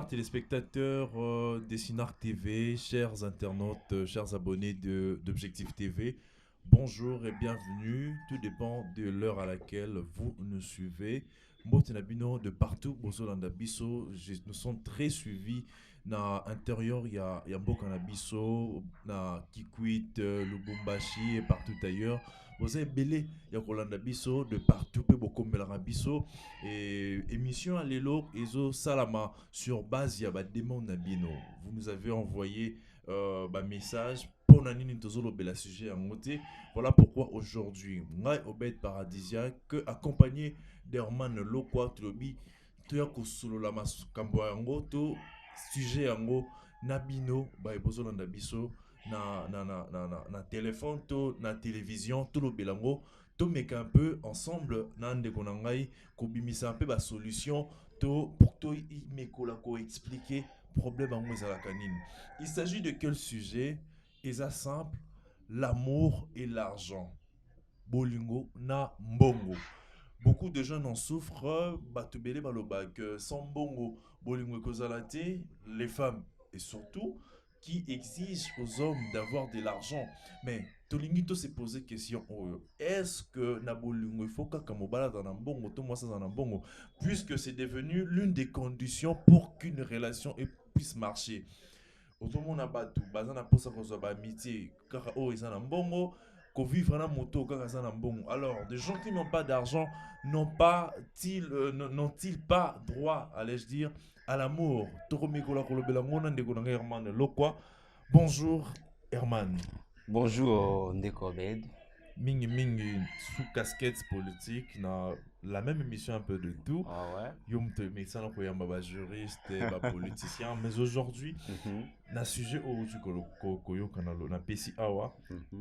téléspectateurs d'Essinar TV, chers internautes, chers abonnés d'Objectif TV, bonjour et bienvenue. Tout dépend de l'heure à laquelle vous nous suivez. Motenabino de partout, Bozolanda Bisso, nous sommes très suivis. Na intérieur, il y a Mbokana Bisso, na Kikwit, Lubumbashi et partout ailleurs. Vous avez belé, il y a Rolanda Bisso de partout, peu beaucoup Bisso. Et émission à l'élo, Ezo Salama, sur base, il y a démon Nabino. Vous nous avez envoyé message pour Nanini Tozolo Bela sujet en moté. Voilà pourquoi aujourd'hui, Ngai Obed Paradisiaque, accompagné d'Herman Lokwa Tulobi, Tuya Kosolo Lama Kambo Yango, to sujet Yango, Nabino, Baibozo Landabiso, na téléphone, to na télévision, tout le Belango. To make un peu ensemble nande konangai ko bimisa un peu ba solution to pour to mekola ko expliquer problème en la canine. Il s'agit de quel sujet? Esa simple, l'amour et l'argent. Bolingo na mbongo. Beaucoup de jeunes en souffrent, batubele baloba que sans mbongo bolingo kozalate, les femmes et surtout qui exigent aux hommes d'avoir de l'argent. Mais Tolingito s'est posé question, est-ce que Nabolingo il faut qu'Akamobala dans un bongo, tout moi ça dans un bongo, puisque c'est devenu l'une des conditions pour qu'une relation puisse marcher. Autrement on a battu, bazana pour ça qu'on soit amitié, car ils sont en bongo, qu'on vive en moto, car ils sont en bongo. Alors, des gens qui n'ont pas d'argent n'ont-ils pas droit, allais-je dire, à l'amour? Bonjour, Herman. Bonjour, Ndeko Obed. Mingi Mingi sous casquette politique, na la même émission un peu de tout. Ah ouais. Yom te mais ça pas juriste, pas politicien, mais aujourd'hui, na sujet au koyo kanalo na pesi awa,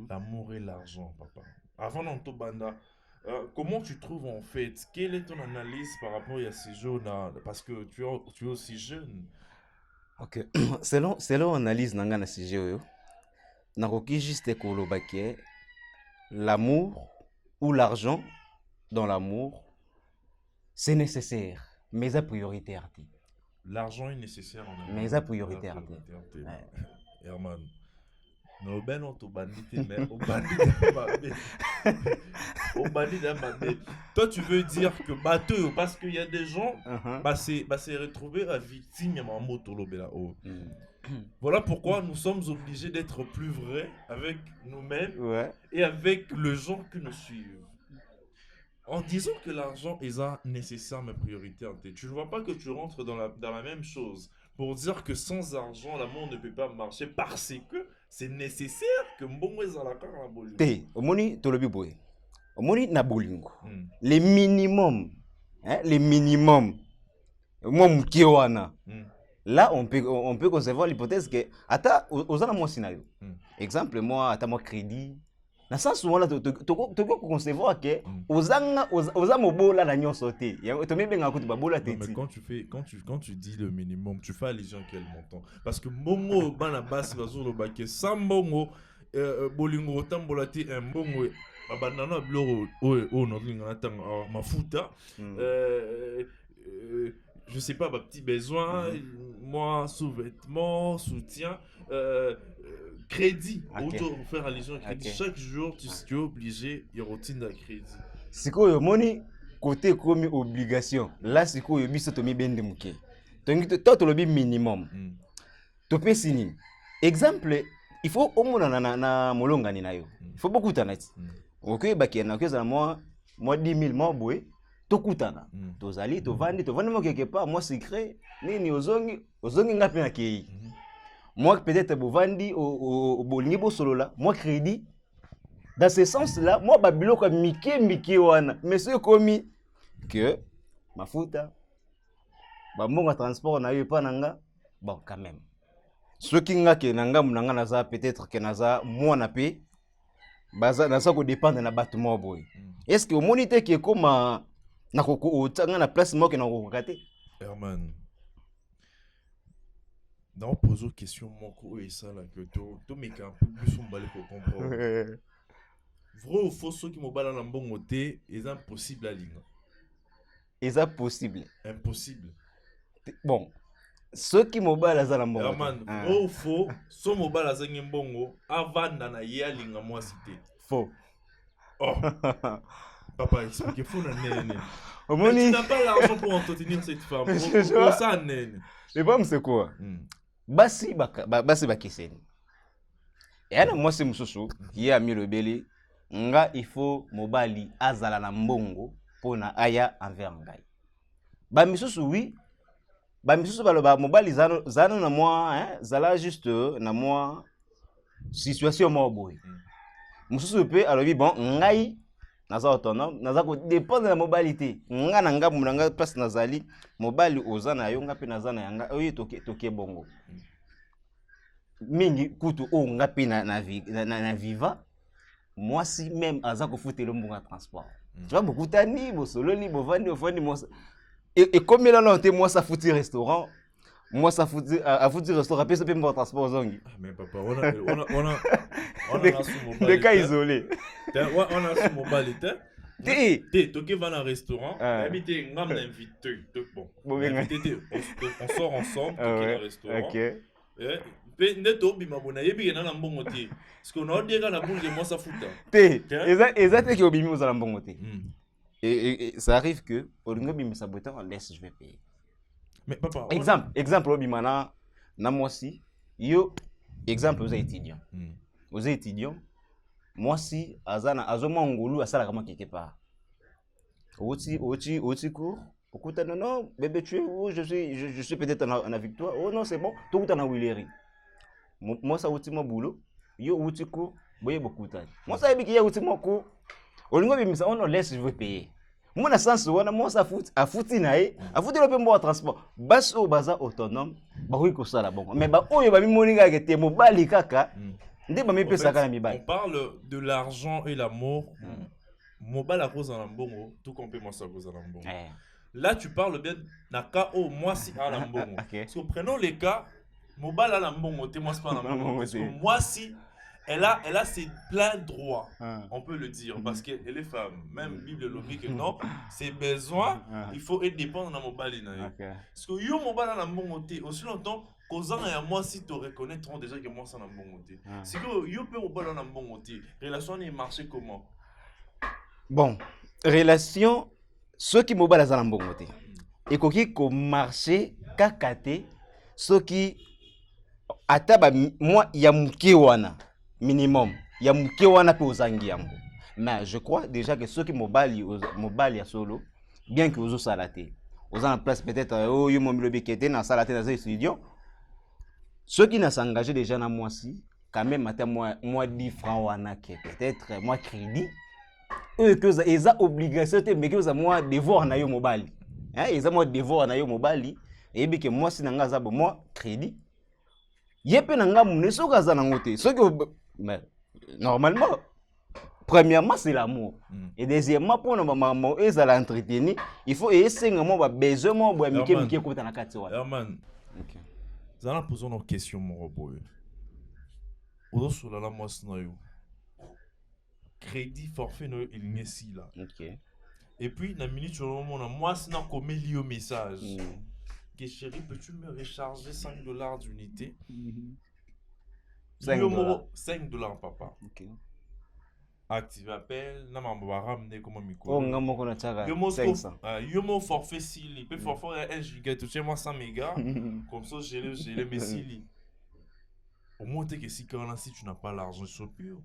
l'amour et l'argent, papa. Avant d'entrer banda, comment tu trouves en fait, quelle est ton analyse par rapport à ces jeunes parce que tu es aussi jeune. Ok. selon analyse nanga na sujet oyo, nakoki juste koloba ke l'amour ou l'argent dans l'amour, c'est nécessaire, mais c'est prioritaire. L'argent est nécessaire en amour. Mais c'est prioritaire. Herman. No ben on to bandit mais au bandit au bandit toi tu veux dire que bateau parce qu'il y a des gens c'est retrouver à victime en moto lobela oh. Voilà pourquoi nous sommes obligés d'être plus vrais avec nous-mêmes et avec le gens qui nous suivent. En disant que l'argent est nécessaire mais prioritaire, tu ne vois pas que tu rentres dans la même chose pour dire que sans argent, l'amour ne peut pas marcher parce que c'est nécessaire que mbongo ezalaka na bolingo. Te, omoni tolobi boye. Omoni na bolingo. Les minimum, les minimum. Moi mkiwana. Là, on peut concevoir l'hypothèse que ata ozana mo scénario. Exemple moi ata mo crédit. Na sens où là to concevoir que oza mobola na nyonso te. To mebenga ko to babola te. Mais quand tu dis le minimum, tu fais allusion à quel montant? Parce que mbongo bana basi bazolo bake sambongo bolingo tambola te mbongo babanana bloro o no linga tanga mafuta je sais pas, ma petit besoin, moi, sous-vêtements, soutien, crédit. Autant faire allusion à crédit. Chaque jour, tu es obligé, il y a une routine de crédit. C'est quoi le money côté comme obligation? Là, c'est quoi le biso tomi bende muke? Toi, tu le minimum. Tu peux signer. Exemple, il faut au moins na molonga ni nayo. Il faut beaucoup d'années. Ok, baki na kweza moi 10 000 moi boy. Tokutana tozali tovandi mo quelque part moi secret nini ozongi ngapi na kei moi peut-être bovandi au bolingi bo solola moi crédit dans ce sens là moi babiloko mike wana monsieur komi que mafuta ba monga transport na yo pa nanga bon quand même ce qui nga ke nanga munanga naza peut-être que naza moi na pe baza naza ko dépendre na bâtiment boy est-ce que au monite qui est comme na place moke na kokate. Herman, dans pose une question moko et ça là que to meka un peu plus on balé pour comprendre. Vrai ou faux ceux qui m'obala na mbongo te est impossible à lire. Est-ce possible? Impossible. Bon, Ce qui mobile azala mbongo. Man, oh faux, so mobile azangi mbongo avanda na ye alinga mwasi te. Faux. Oh. Papa, explique faux na nene. Mais tu n'as pas l'argent pour entretenir cette femme. Pour ça nene. Le problème c'est quoi? Basi bakiseni. Et ana mwasi mususu qui a mis le belé, nga il faut mobali azala na mbongo pona aya envers ngai. Ba misusu oui. Ba misusu baloba mobali zano na moi zala juste na moi situation mo boy. Mususu pe alobi bon ngai naza autonome naza ko dépendre de la mobilité. Nga na nga munanga place nazali mobali ozana yo nga pe nazana yanga oyi toke bongo. Mingi kutu o nga pe na viva moi si même aza ko foutre le mbonga transport. Tu vois beaucoup tani bo solo ni bo vandi moi. Et comme il a longtemps, moi ça foutu restaurant, moi ça foutu restaurant, puis ça peut me transport zongi. Mais papa, on a des cas isolés. On a sous mobilité. Tu vas dans un restaurant, habité ngam invité, bon. On sort ensemble, dans le restaurant. OK. Pe neto bima bona yebi na mbongo te. Parce qu'on a déjà la boule de moi ça fouta. Exactement qui obimi aux mbongo te. Et ça arrive que au lieu de me saboter, on laisse, je vais payer. Mais papa, exemple obimana na moi si yo exemple aux étudiants. Aux étudiants, moi si azana azoma ngolu asala kama quelque part. Oti cours. Okuta non bébé tu es où je suis peut-être en victoire. Oh non c'est bon, tout est en Willery. Moi ça oti mon boulot. Yo oti cours, boye beaucoup tard. Moi ça yebi ki ya oti mon cours. Olingo bimisa on laisse je veux payer. Moi na sens wana moi ça fout a fouti nae a fouti le pembo transport baso baza autonome ba ko sala bongo mais ba oyo ba mi moninga ke te mobali kaka nde ba mi pesa kana mi bali. On parle de l'argent et l'amour. Mobile à cause en bongo tout complètement ça cause en bongo. Là tu parles bien naka o moi si à la bongo. Parce que prenons les cas mobile à la bongo te moi pas en bongo parce que moi si elle a ses pleins droits, on peut le dire, parce qu'elle est femme. Même Bible logique que non, ses besoins, il faut être dépendant dans mon bali. Parce que yo mon bali dans mon côté, aussi longtemps, causant et à moi si te reconnaîtront déjà que moi ça dans mon côté. C'est que yo peut mon bali dans mon côté. Relation est marché comment? Bon, relation, ceux qui m'ont bali dans mon côté. Et qui ko marché kakate, ceux qui ataba moi ya mkiwana. Minimum, il y a muke wana pe ozangi yango. Mais je crois déjà que ceux qui mobali ya solo, bien que ozo salaté, ozo en place peut-être oh yo momi lobi kete na salaté dans les studios. Ceux qui n'a s'engagé déjà na moi si, quand même matin moi 10 francs wana que peut-être moi crédit. Eux que ils a obligation mais que moi devoir na yo mobali. Hein, ils a moi devoir na yo mobali et bien que moi si nanga za moi crédit. Yepe nanga mune soka za nangote. Ceux qui mais normalement, premièrement, c'est l'amour. Et deuxièmement, pour nos mamans, ils allaient entretenir, il faut essayer de besoin de Mickey comme dans la carte. Herman, nous allons poser une question, mon robot. Odo sur la moi crédit forfait, il n'est si là. Et puis, dans la minute, moi, c'est comme lié au message. Que chérie, peux-tu me recharger $5 d'unité? $5 papa. OK. Active appel, na mamba ramener comme micro. Oh ngamo ko na tshaka 500. Yo mo forfait sili, peut forfait 1 giga, tu sais moi 100 mégas. Comme ça j'ai le messili. Au moins que si tu n'as pas l'argent sur pur.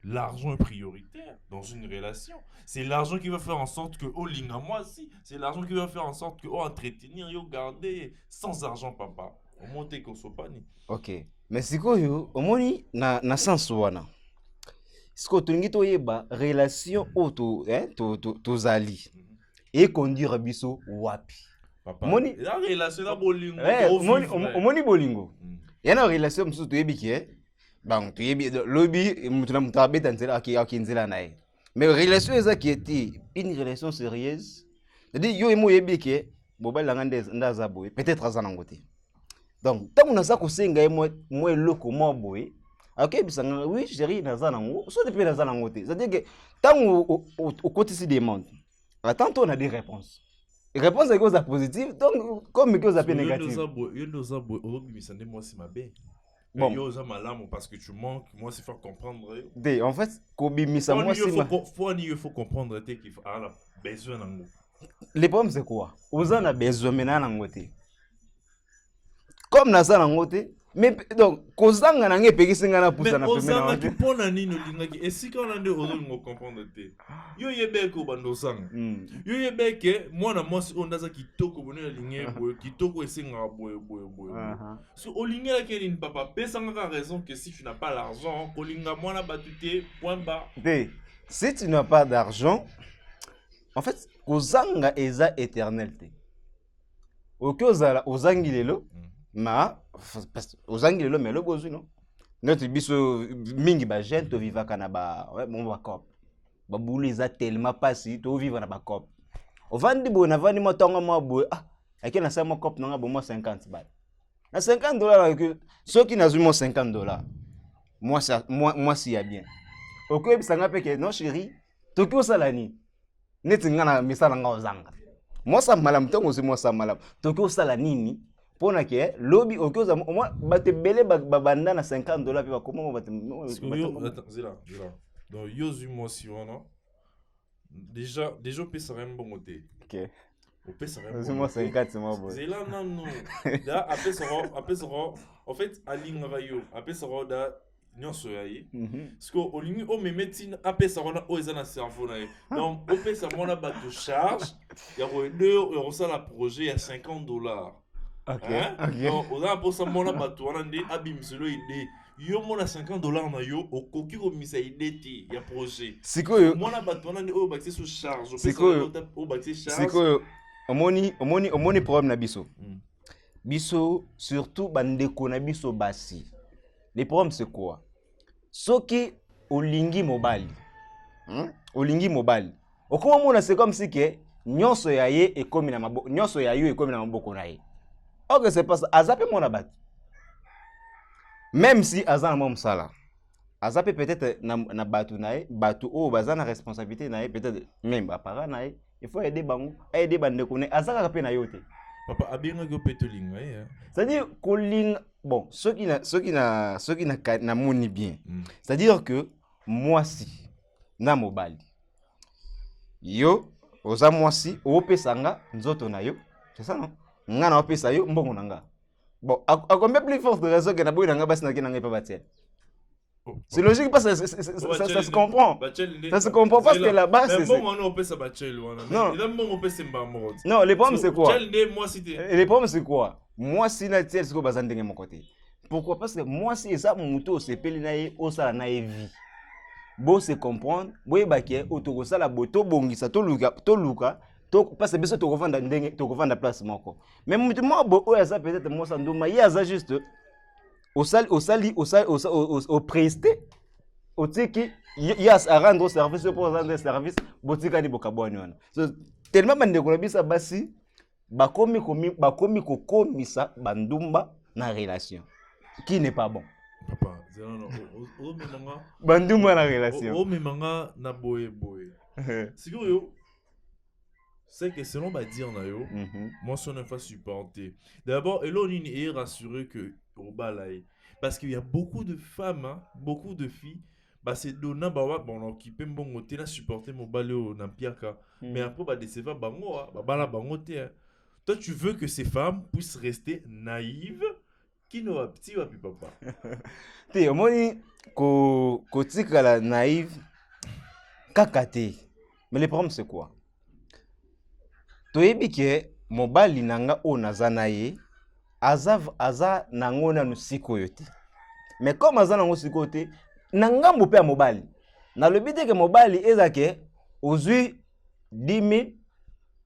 L'argent est prioritaire dans une relation. C'est l'argent qui va faire en sorte que oh linga moi si, c'est l'argent qui va faire en sorte que oh entretenir yo garder sans argent papa. Au moins que soit pas ni. OK. Mais sikoyo omoni na sens wana. Siko tolingi toyeba relation auto tozali et conduire biso wapi. Papa. Moni la relation la bolingo. Omoni bolingo. Yana relation msusu toyebi ki bon toyebi lobby mutuna mutabeta nzela akinzela nae. Mais relation eza qui était une relation sérieuse. C'est-à-dire yo emo yebi ki bobali langa ndaza boye peut-être azana ngote. Donc, tant qu'on a ça, moi, loko, moi, boy. Ok, oui, chérie, nazana ngo. So depuis nazana ngote. C'est-à-dire que tant au côté si demande, attends, on a des réponses. réponse est cause positive donc comme cause négative. Bon, parce que tu manques, moi c'est faire comprendre. En fait, kobimisa moi c'est il faut comprendre qu'il faut besoin d'ango. Le problème c'est quoi? Oza a besoin maintenant nangote. Comme naza nangote, mais donc kozanga nange pekisinga na pousa na pemena. Mais ozanga ki pona nino lingaki esika na nde ozo comprendre te. Yo yebeko bandosanga. Yo yebeke mwana mwasi ondaza kitoko bonela lingé boye kitoko esenga boye. So olingela ke ni papa pesanga ka raison que si tu n'as pas l'argent, kolinga mwana batute point bas. Si tu n'as pas d'argent, en fait, kozanga eza éternel te. Okozala ozangi lelo. Ma ozangilelo mais le bozu non notre biso mingi ba jeune to vivaka na ba bon ba cop ba boulou eza tellement passé to vivre na ba cop ovandi bo na vandi motongo mo bo ake na sa mo cop nanga bo mo 50 balles na $50 que ceux qui nazui mo $50 moi si ya bien okoye bisanga peke non chérie to ki osala ni neti ngana misala nga ozanga moi ça malam tongo c'est moi ça malam to ki osala nini pona ke lobby okoza moi bate belé babanda na $50 puis ba comment bate zila donc yozu moi si wana déjà peut ça même bon côté. OK. On peut ça même. Moi 50 c'est moi bon. Zila non. Là après ça en fait alinga rayo après ça da nyonso yayi. Parce que olingi o me médecine après ça wana o ezana cerveau na. Donc on peut ça mona ba de charge ya ko de ça la projet à $50. OK. Donc, on a pour ça mon abatou on a des abîmes solo idée. Yo mon a $50 na yo au coquille au misa idée ti ya projet. Siko yo. Mon abatou on a des au baxé sous charge. Siko yo. Au baxé charge. Siko yo. Omoni problème na biso. Biso surtout bandeko na biso basi. Le problème c'est quoi? Soki olingi mobali. Olingi mobali. Okoma mona c'est comme si que nyonso ya ye ekomi na maboko. Nyonso ya yo ekomi na maboko na ye. Ok, c'est pas ça. Azapé mon abat. Même si Azan mon sala. Azapé peut-être na batu nae, batu o bazana responsabilité nae, peut-être même appareil nae. Il faut aider bango, aider bande kone. Azaka kapé na yote. Papa abinga go petolinga ya. C'est-à-dire koling bon, ceux qui na moni bien. C'est-à-dire que moi si na mobali. Yo, oza moi si o pesanga nzoto na yo. C'est ça non? Ngana opesa yo mbongo nanga. Bon, à combien plus forte de raison que na boy nanga basi na kina ngai pa batel. C'est logique parce que ça se comprend. Ça se comprend parce que la base c'est bon on opesa batel wana. Il a mbongo opesa mbamoro. Non, le problème c'est quoi? Moi si le problème c'est quoi? Moi si na tel ce que bazandenge mon côté. Pourquoi? Parce que moi si ça muto sepeli na ye osala na vie. Bo se comprendre, boye baké otoko la boto bongisa to luka parce que biso to kovanda ndenge to kovanda place moko mais moi bo o ya ça peut-être moi ça ndoma ya ça juste au presté au tiki ya à rendre service pour rendre service botika ni bokabwani wana so tellement bande ko bisa basi bakomi kokomisa bandumba na relation qui n'est pas bon. Papa non o memanga bandumba na relation o memanga na boye sikoyo. C'est que selon ma dire moi son pas supporter. D'abord, Elonine est rassuré que au balai parce qu'il y a beaucoup de femmes, beaucoup de filles, bah c'est donnant bon qui peut bon côté là supporter mon baléo na piaka mais après bah décevoir bango bah la bango té. Toi tu veux que ces femmes puissent rester naïves qui n'ont petit ou papa. Té omoni ko tika la naïve kakate. Mais le problème c'est quoi? Toyebi ke mobali nanga o nazana ye aza nangona nusiko yote. Mais comme aza nango siko te nangambo pe mobali. Na le bide ke mobali ezake ozui 10 000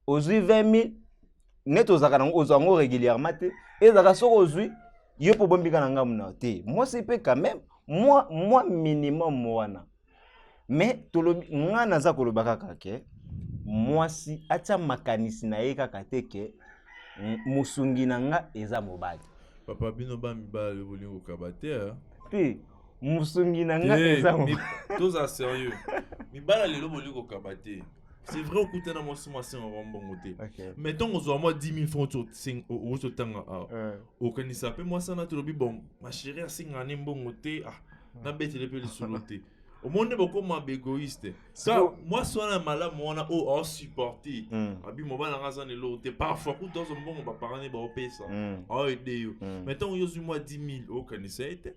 ozui 20 000 neto zaka nango ozango régulièrement te ezaka soko ozui yo po bombika nangamu na te. Moi c'est pe quand même moi minimum wana. Mais tolobi ngana za kolobaka kake moi si atia makanisi na ye kaka te ke musungi nanga eza mobali. Papa bino ba mibale bolingo kabate Puis musungi nanga eza mobali. Tous à sérieux. Mibala lelo bolingo kabate. c'est vrai au côté na moi c'est un bon côté mettons on moi 10 000 francs au temps au kanisa pe moi ça na to bon ma chérie a singa ne bon côté na bête les peu soloté au monde beaucoup moins égoïste ça moi soit na mala moi na au supporter abi mo ba na raza ne l'autre parfois coup dans un bon ba parler ba opé ça aider yo mettons yo moi 10 000 au kanisa était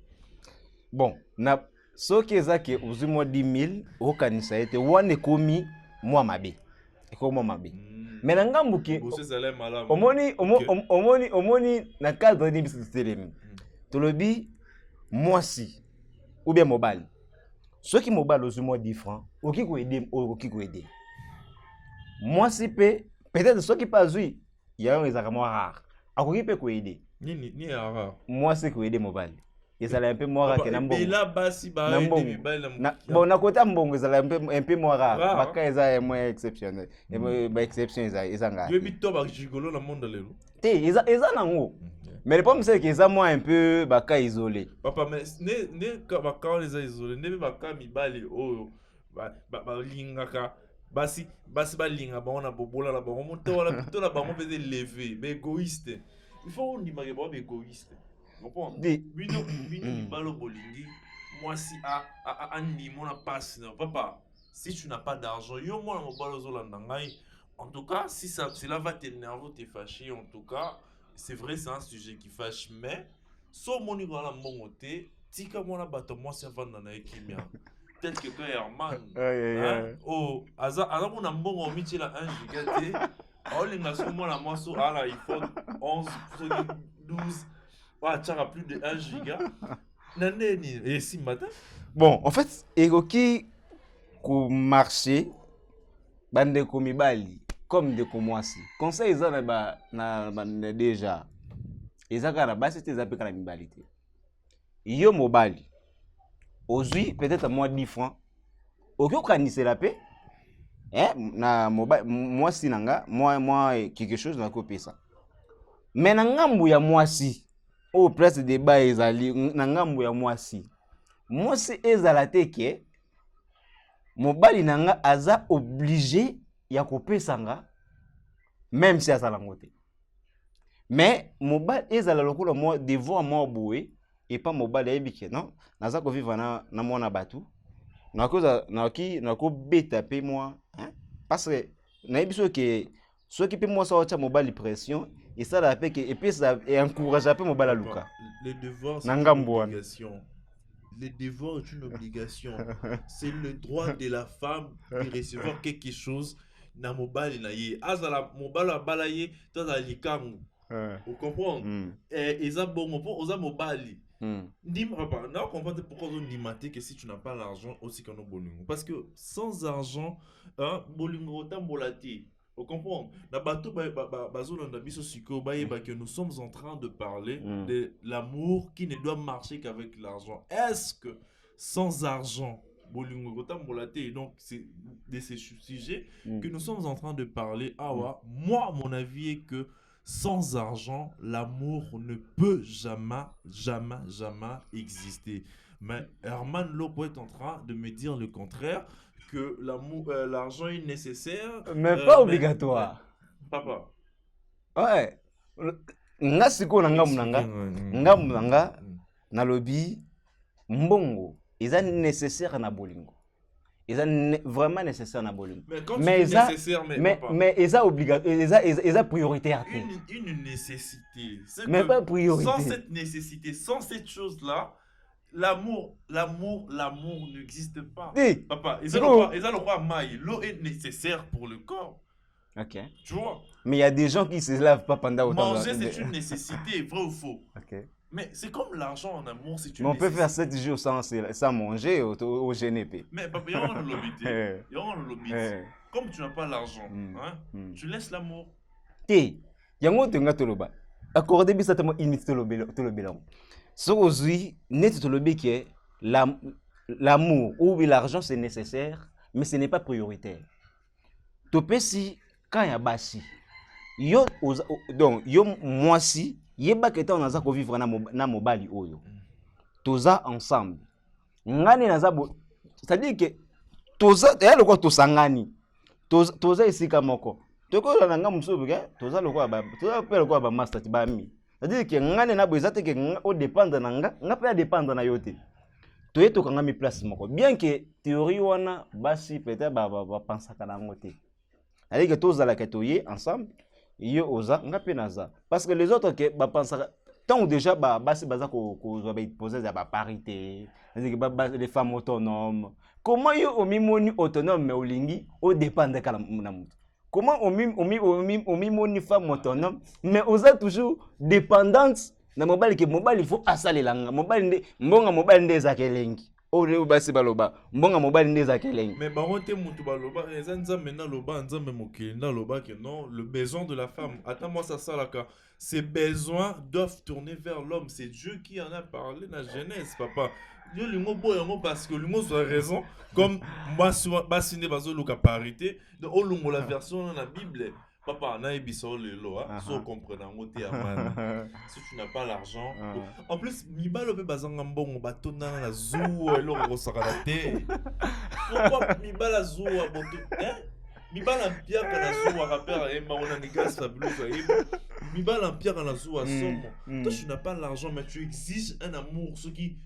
bon na soki ezaki uzwi mwa 10 000 okanisa ete wane komi mwa mabe ekomi mwa mabe mais na ngambu ki omoni na cadre ni biso telemi tolobi mwasi ou bien mobile soki mobile uzwi mwa 10 francs oki ko aider oki ko aider mwasi pe peut-être soki pas azwi yayo ezaka mwa rare akoki pe ko aider ni rare mwasi ko aider mobile ezala un peu moins rare que nambo là basi ba bon na côté mbongo ezala un peu moins rare baka eza moins exceptionnel ba exception eza yo bito ba gigolo na monde lelo te eza nango mais le problème c'est que eza moins un peu baka isolé papa mais ne baka les isolé ne baka mibali oyo ba lingaka basi ba linga ba on a bobola la ba on monte wala to la ba on peut lever mais égoïste il faut on imagine ba égoïste. Bino balo bolingi moi si ni mon passe papa si tu n'as pas d'argent yo moi mon balo zolanda ngai en tout cas si cela va t'énerver t'es fâché en tout cas c'est vrai c'est un sujet qui fâche mais so moni ngala mbongote tika mona bato moi si vanda na ekimia tel que quand Herman oh aza mona mbongo mitila 1 giga te olinga so mona moi so ala iPhone 11 12 tu as plus de 1 giga. Et si matin. Bon, en fait, Egoki ko marché bande ko mibali comme de komwasi. Conseil ça na déjà. Ezaka na basi te zape kana mibali te. Yo mobali. Ozui peut-être moi 10 francs. Oko kanise la paix. Na mobile moi si nanga moi quelque chose na ko pesa. Mais na ngambu ya mwasi au presque débat ezali na ngambu ya mwasi ezala teke mobali nanga aza obligé ya kopesa nga même si asala ngote mais mobali ezala lokola moi devoir moi boé et pas mobali ayebike non naza ko vivre na mwana batu na ko beta pe moi parce que na biso ke soki pe moi ça mobali pression et ça la fait que et puis ça encourage un peu mon balaluka. Les devoirs c'est une obligation. Les devoirs est une obligation. C'est le droit de la femme de recevoir quelque chose na mobile na ye. Azala mobile balaye toza likangu. Vous comprenez? Et ça bon pour oza mobile. Dis papa, non comprendre pourquoi on dit maté que si tu n'as pas l'argent aussi qu'on a bolingo parce que sans argent bolingo tambolati. Vous comprenez? Que nous sommes en train de parler de l'amour qui ne doit marcher qu'avec l'argent. Est-ce que sans argent, donc c'est de ces sujets que nous sommes en train de parler. Moi, mon avis est que sans argent, l'amour ne peut jamais exister. Mais Herman Lopo est en train de me dire le contraire. Que l'argent est nécessaire. Mais pas obligatoire. Papa. Ouais. Nga siko na ngamu nanga na lobi mbongo eza nécessaire na bolingo. Eza vraiment nécessaire na bolingo. Mais quand mais tu dis nécessaire mais eza obligatoire eza prioritaire. Une nécessité. Mais pas priorité. Sans cette nécessité, sans cette chose là. L'amour n'existe pas. Papa, le roi maille. L'eau est nécessaire pour le corps. Ok. Tu vois? Mais il y a des gens qui ne se lavent pas pendant autant. Manger, c'est une nécessité, vrai ou faux? Ok. Mais c'est comme l'argent en amour, c'est une nécessité. On peut faire 7 jours sans manger au GNP. Mais papa, il y aura le lobby. Comme tu n'as pas l'argent, tu laisses l'amour. Il y a un autre truc. Accordez bien ça, il me dit ce qu'aujourd'hui, net que l'amour ou l'argent c'est nécessaire, mais ce n'est pas prioritaire. Topesi quand ya basi. Donc yo mwasi yeba keta on aza ko vivre na mobali oyo. Toza ensemble. Ngani naza c'est-à-dire que toza ya lokwa tosangani. toza esika moko tokola na nga musubu ke toza lokwa ba toza pe lokwa ba master ti ba mi c'est-à-dire que ngane na boza te ke o dépendre na nga pe dépendre na yote toye to kanga mi place moko bien que théorie wana basi peut-être ba pensaka na ngote c'est-à-dire que toza la toye ensemble yo oza nga pe naza parce que les autres que ba pensaka tant déjà basi baza ko poser ya ba parité c'est-à-dire que les femmes autonomes comment yo omimoni autonome mais olingi o dépendre kala na mutu. Comment on mimoni femme autonome, mais on a toujours dépendance na mobile que mobile il faut assaler langa mobile nde mbonga mobile nde zakelengi o le basi baloba mbonga mobile nde zakelengi mais barote mutu baloba ezanza mena loba nzambe mokenda loba que non le besoin de la femme attends moi ça là que ces besoins doivent tourner vers l'homme c'est Dieu qui en a parlé dans Genèse papa Dieu l'humour beau parce que l'humour a raison comme moi sur bassine bazo luka parité de olungo la version dans la Bible papa na ebiso lelo so comprendre ngote amana si tu n'as pas l'argent en plus mibalo pe bazanga mbongo batona na zuwa eloko sakala te pourquoi mibala zuwa boto mibala mpia kana zuwa rappeur ema on a des gaz fabuleux mibala mpia kana zuwa somo toi tu n'as pas l'argent mais tu exiges un amour ce qui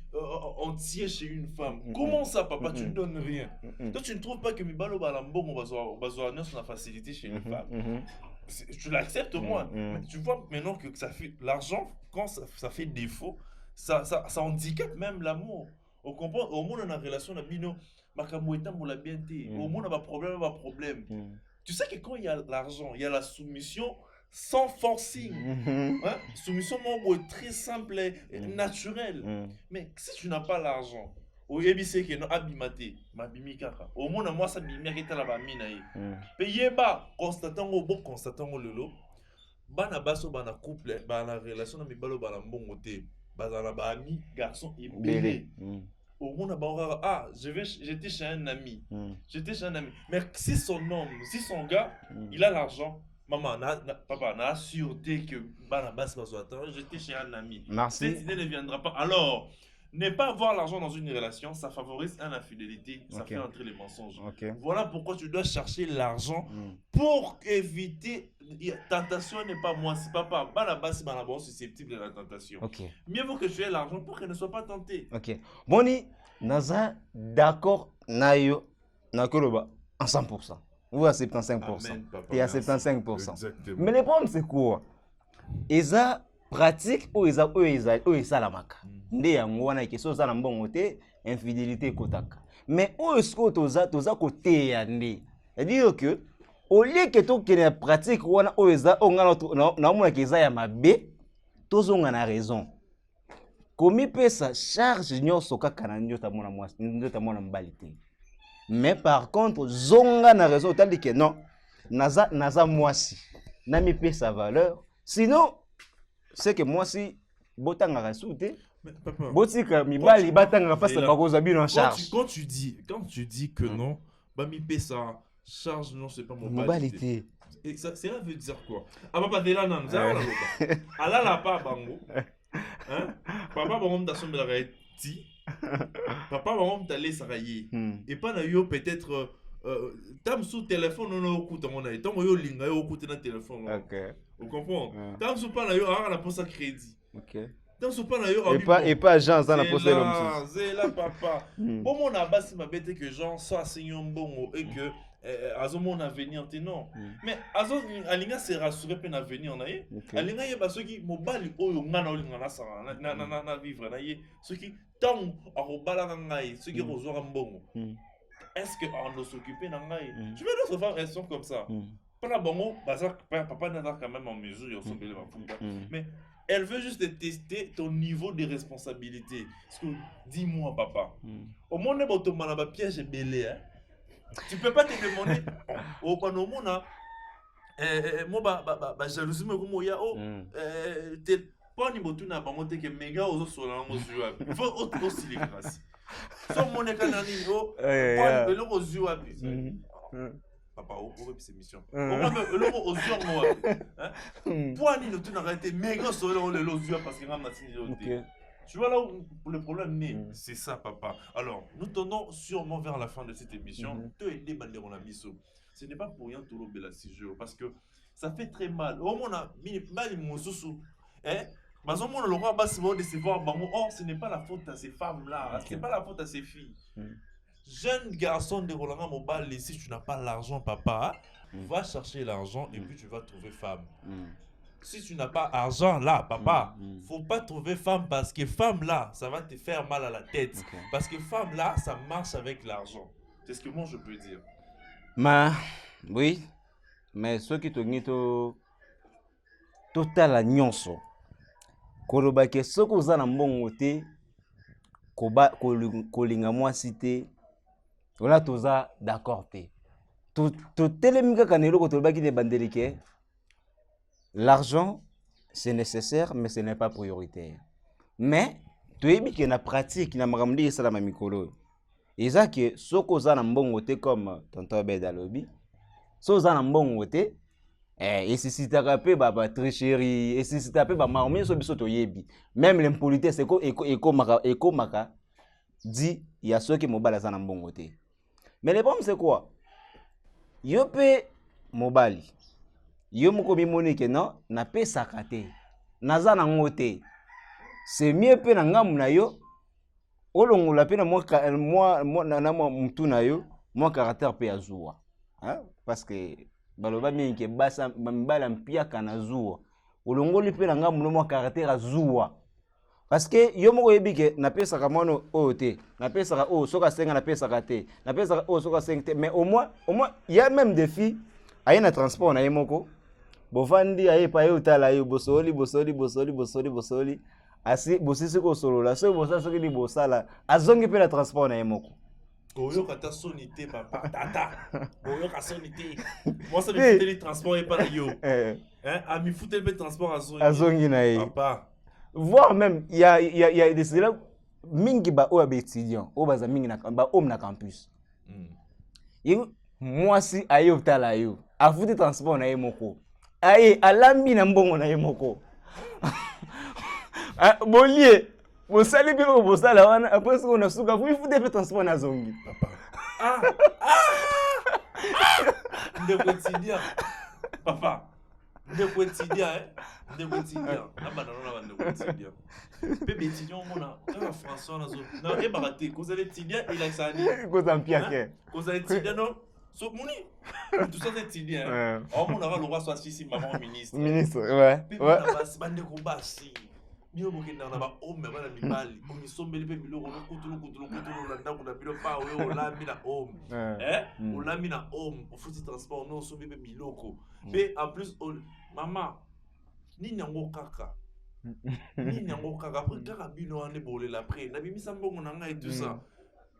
entier chez une femme comment ça papa tu ne donnes rien toi tu ne trouves pas que mibalo balambongo bazoa na facilité chez une femme tu l'acceptes moi mais tu vois maintenant que ça fait l'argent quand ça fait défaut ça handicape même l'amour on comprend au monde dans la relation na bino makambo etambola bien te au monde a problème tu sais que quand il y a l'argent il y a la soumission sans forcing hein? Soumission très simple et naturelle mais si tu n'as pas l'argent au yebise que non abimate mabimi kaka au monde moi ça bimia qui la ba mina yi payer ba constatant lelo bana baso bana couple bana relation na mibalo bana mbongo te bazana ba ami garçon et bébé au monde j'étais chez un ami mais si son homme si son gars il a l'argent maman papa n'a sûreté que bana basse j'étais chez un ami cette idée ne viendra pas alors ne pas avoir l'argent dans une relation, ça favorise l'infidélité, ça fait entrer les mensonges. Voilà pourquoi tu dois chercher l'argent pour éviter. Tentation n'est pas moi, c'est papa. Balabas, balabas, susceptible de la tentation. Mieux vaut que tu aies l'argent pour qu'elle ne soit pas tentée. Boni, Naza, d'accord, Nayo, Nakoloba, en 100%. Ou à 75%. Et à 75%. Exactement. Mais le problème, c'est quoi? Eza pratique ou eza la maka. Nde yango wana ke so za na mbongo te infidélité kotaka mais o esko toza côté ya nde c'est-à-dire que au lieu que to kene pratique wana o eza o ngana na mona ke eza ya mabe tozonga na raison komi pesa charge nyonso kaka na nyota mona mbali te mais par contre zonga na raison tandis que non naza mwasi na mi pesa valeur sinon c'est que mwasi botanga rasute botika mibali batanga face à bakoza bino en charge quand tu dis que non ba mi pesa charge non c'est pas mon mobalité et ça veut dire quoi papa de là nan za ala la pa bango hein papa bango mtasombe la ti papa bango mtale saraye et pas na yo peut-être tam sous téléphone on okuta mona et tant yo linga yo okuta na téléphone vous comprenez tam sous pas na yo ara na posa crédit dans ce plan là et pas agent dans la poste l'homme c'est là papa bon mon abasi m'a bête que Jean soit seigneur bon et que azo mon avenir te non mais azo alinga se rassurer pe na avenir na ye alinga ye ba soki mobali oyo ngana olinga na sara na vivre na ye soki tant arobala ngai soki rozora mbongo est-ce que on doit s'occuper na ngai tu veux d'autres femmes elles sont comme ça pas bon papa n'a quand même en mesure son belle mais elle veut juste tester ton niveau de responsabilité. Parce que, dis-moi, papa, au monde où tu as un piège belé, tu peux pas te demander, au monde, moi, jalousie, mais comme il y a, t'es pas ni botu na bangote que méga aux autres là aux yeux. Il faut aussi les grâces. Son monde est canani, pas le aux yeux. Papa, au c'est mission. Au moins, le mot aux yeux, moi. Point ni le tout n'arrêté, méga sur le yeux parce qu'il y a un tu vois là où le problème est, c'est ça, papa. Alors, nous tournons sûrement vers la fin de cette émission. Te aider, bandero la miso. ce n'est pas pour rien tout le bel parce que ça fait très mal. Au moins, on a mis mal mon sous. Hein? Mais au moins, le roi va se décevoir. Oh, ce n'est pas la faute à ces femmes-là. Ce n'est pas la faute à ces filles. Jeune garçon de Roland Mobile, si tu n'as pas l'argent, papa, va chercher l'argent et puis tu vas trouver femme. Si tu n'as pas argent là, papa, faut pas trouver femme parce que femme là, ça va te faire mal à la tête. Parce que femme là, ça marche avec l'argent. C'est ce que moi je peux dire. Oui, mais ce qui te dit total la nyonso. Koloba ke soko za na mbongo te kolinga mwasi te wala toza d'accord te. To telemi kaka na eloko tolobaki te bandeli ke l'argent c'est nécessaire mais ce n'est pas prioritaire. Mais toyebi ke na pratique na makambo ndenge esalama mikolo eza ke soko za na mbongo te comme tonton Beda lobi so za na mbongo te esisitaka pe ba tricherie esisita pe ba marmi so biso toyebi même l'impolitesse ekomaka dit ya soki mobali aza na mbongo te. Mais le problème c'est quoi? Yo pe mobali yo moko bimoni ke non na pesaka te naza nango te c'est mieux pe na ngamu na yo olongola pe na mwa mutu na yo mwa caractère pe azua parce que baloba mingi basa mbala mpiaka na zuwa olongoli pe na ngamu no mwa caractère azua parce que yo moko yebike na pesaka mono oyo te na pesaka o soka senga na pesaka te na pesaka o soka senga te mais au moins il y a même des filles aye na transport na yemoko bovandi aye pa yo tala yo bosoli asi bosisi ko solola so bosa soki ni bosala azongi pe na transport na yemoko oyo kata sonité papa tata oyo ka sonité moi ça me fait les transports et pas yo hein ami foutel pe transport azongi na ye papa voire même il y a des élèves mingi ba o ba étudiant o baza mingi na ba homme na campus yo moi si ayo tala yo afuti transport na yemoko aye alambi na mbongo na yemoko bolie bosali pe o bosala wana après ce qu'on a souka vous foutez pe transport na zongi papa de quotidien papa de quotidien de quotidien abana na de quotidien pe étudiant mona na François na zo na e baraté cause étudiant il a ça ni cause en piaque cause étudiant non so moni tout ça étudiant oh mon aura le roi soit ici maman ministre ouais bande ko basi niyo mokenda na ba homme bana mibali omisombeli pe biloko kutulu la ndako na bilo pa oyo olambi na homme olambi na homme ofuti transport no sombi pe biloko pe en plus mama nini yango kaka après kaka bino ane bolela après na bimisa mbongo na ngai tout ça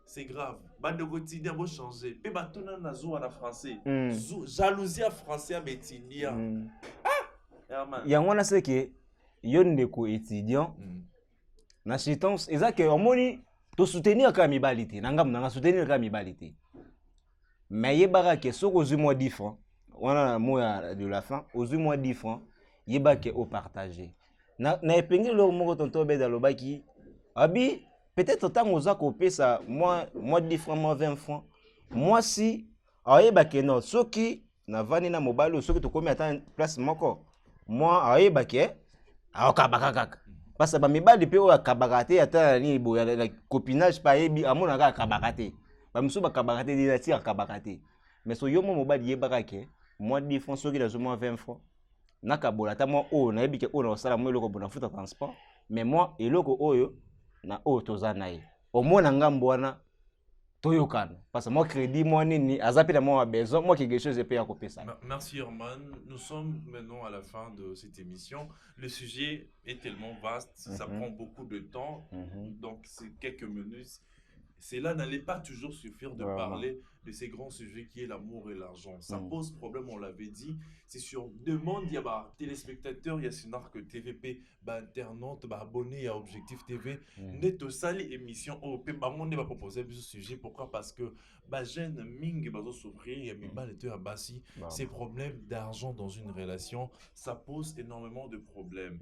c'est grave bande quotidien bo changer pe batona na zo na français jalousie à français à betinia yango na c'est que yo ndeko étudiant na chitons eza ke omoni to soutenir ka mibali te nanga mnanga soutenir ka mibali te mais yebaka ke soko zu moi 10 francs wana na mot de la fin ozu moi 10 francs yebaka au partager na epengi lo moko tonto Beda lobaki abi peut-être tant oza ko pesa moi 10 francs moi 20 francs moi si ayebaka non soki na vani na mobali soki to komi ata place moko moi ayebaka akabaka kaka parce que ba mibali pe o akabaka te ata ni boya la copinage pa yebi amona ka akabaka te ba miso ba akabaka te dina ti akabaka te mais so yo mo mobali yebaka ke moi 10 francs soki na zo moi 20 francs nakabola ta moi o na yebi ke o na sala mo eloko bona futa transport mais moi eloko oyo na o toza na ye omona ngambo wana toyokana parce que moi crédit moi nini azapi na moi besoin moi quelque chose peut accoper ça. Merci Herman, nous sommes maintenant à la fin de cette émission. Le sujet est tellement vaste, ça prend beaucoup de temps, donc c'est quelques minutes. Cela n'allait pas toujours suffire de parler de ces grands sujets qui est l'amour et l'argent. Ça pose problème, on l'avait dit. C'est sur demande, il y a des téléspectateurs, il y a Synarque TVP, internautes, abonnés à Objectif TV. Net au sali émission, on va proposer ce sujet. Pourquoi? Parce que jeune Ming va souffrir, il y a ces problèmes d'argent dans une relation, ça pose énormément de problèmes.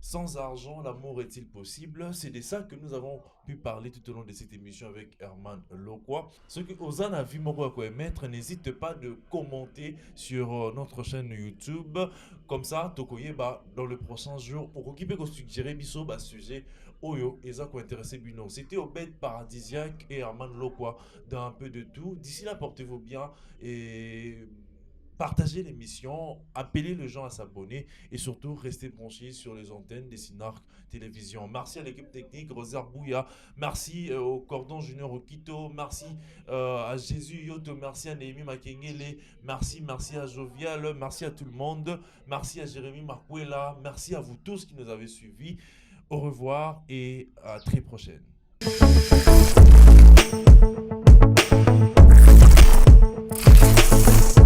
Sans argent, l'amour est-il possible? C'est de ça que nous avons pu parler tout au long de cette émission avec Herman Lokwa. Ce que Ozan a vu moko quoi émettre, n'hésite pas de commenter sur notre chaîne YouTube. Comme ça, tokoye ba dans le prochain jour, pour qu'on peut suggérer biso ba sujet Oyo, et ça qui intéressé Bino. C'était Obed Paradisiaque et Armand Lokwa dans un peu de tout. D'ici là, portez-vous bien et partagez l'émission, appelez les gens à s'abonner et surtout restez branchés sur les antennes des Synarques Télévision. Merci à l'équipe technique, Rosaire Bouya, merci au Cordon Junior Okito, merci à Jésus Yoto, merci à Némi Makengele, merci à Jovial, merci à tout le monde, merci à Jérémy Marquela, merci à vous tous qui nous avez suivis. Au revoir et à très prochaine.